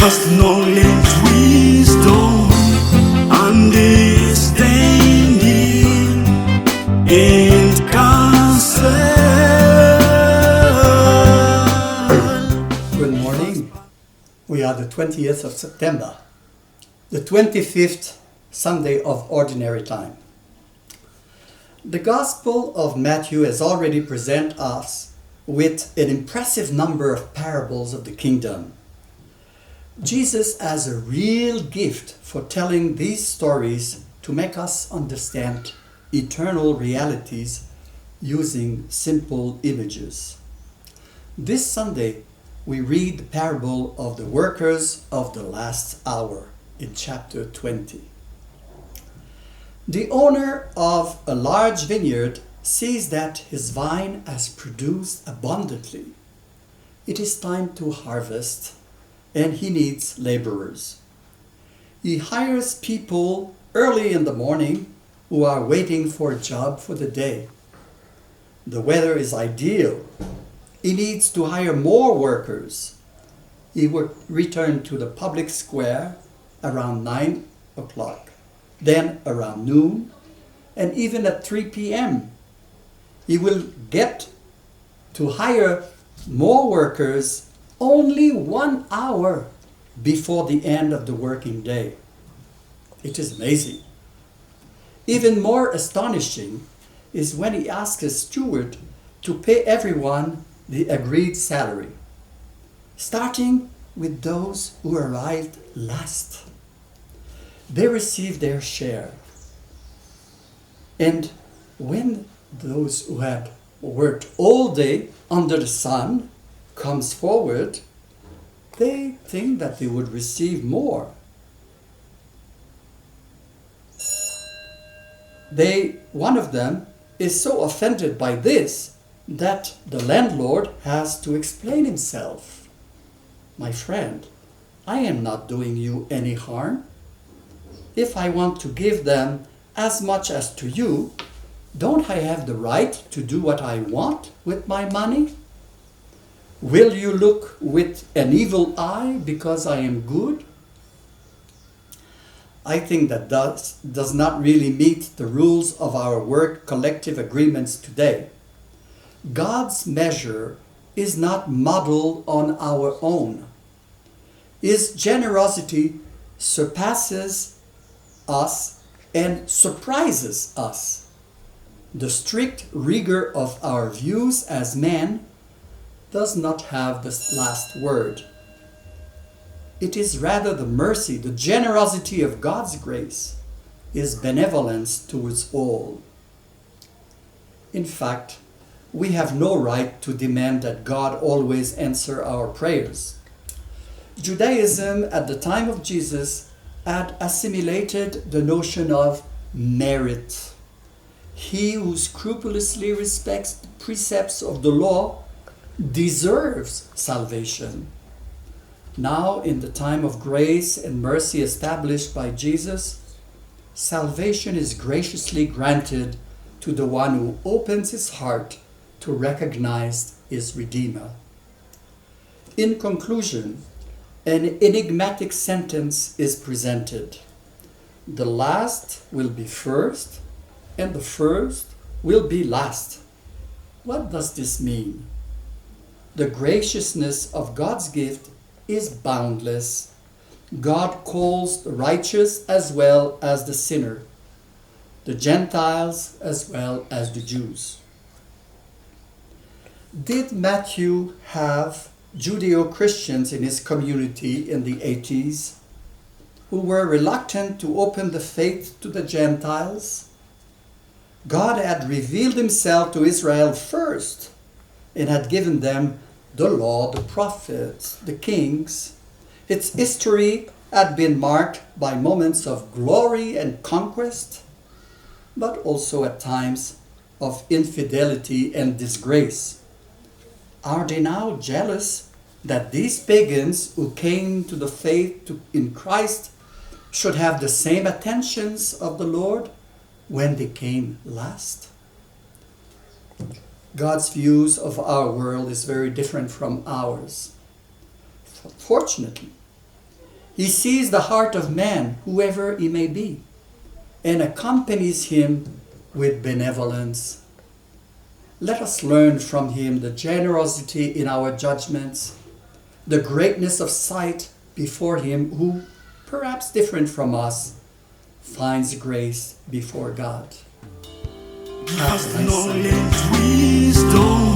us knowledge, wisdom, understanding, and counsel. Good morning. We are the 20th of September, the 25th Sunday of Ordinary Time. The Gospel of Matthew has already presented us with an impressive number of parables of the kingdom. Jesus has a real gift for telling these stories to make us understand eternal realities using simple images. This Sunday, we read the parable of the workers of the last hour in chapter 20. The owner of a large vineyard sees that his vine has produced abundantly. It is time to harvest, and he needs laborers. He hires people early in the morning who are waiting for a job for the day. The weather is ideal. He needs to hire more workers. He will return to the public square around 9 o'clock, then around noon, and even at 3 p.m. He will get to hire more workers only 1 hour before the end of the working day. It is amazing. Even more astonishing is when he asks his steward to pay everyone the agreed salary, starting with those who arrived last. They receive their share. And when those who had worked all day under the sun comes forward, they think that they would receive more. One of them is so offended by this that the landlord has to explain himself. My friend, I am not doing you any harm. If I want to give them as much as to you, don't I have the right to do what I want with my money? Will you look with an evil eye because I am good? I think that does not really meet the rules of our work collective agreements today. God's measure is not modeled on our own. His generosity surpasses us and surprises us. The strict rigor of our views as men does not have the last word. It is rather the mercy, the generosity of God's grace, His benevolence towards all. In fact, we have no right to demand that God always answer our prayers. Judaism at the time of Jesus had assimilated the notion of merit. He who scrupulously respects the precepts of the law deserves salvation. Now, in the time of grace and mercy established by Jesus, salvation is graciously granted to the one who opens his heart to recognize his Redeemer. In conclusion, an enigmatic sentence is presented. The last will be first, and the first will be last. What does this mean? The graciousness of God's gift is boundless. God calls the righteous as well as the sinner, the Gentiles as well as the Jews. Did Matthew have Judeo-Christians in his community in the 80s who were reluctant to open the faith to the Gentiles? God had revealed himself to Israel first and had given them the law, the prophets, the kings. Its history had been marked by moments of glory and conquest, but also at times of infidelity and disgrace. Are they now jealous that these pagans who came to the faith in Christ should have the same attentions of the Lord when they came last? God's views of our world is very different from ours. Fortunately, He sees the heart of man, whoever he may be, and accompanies him with benevolence. Let us learn from him the generosity in our judgments, the greatness of sight before him who, perhaps different from us, finds grace before God. Give us knowledge, wisdom.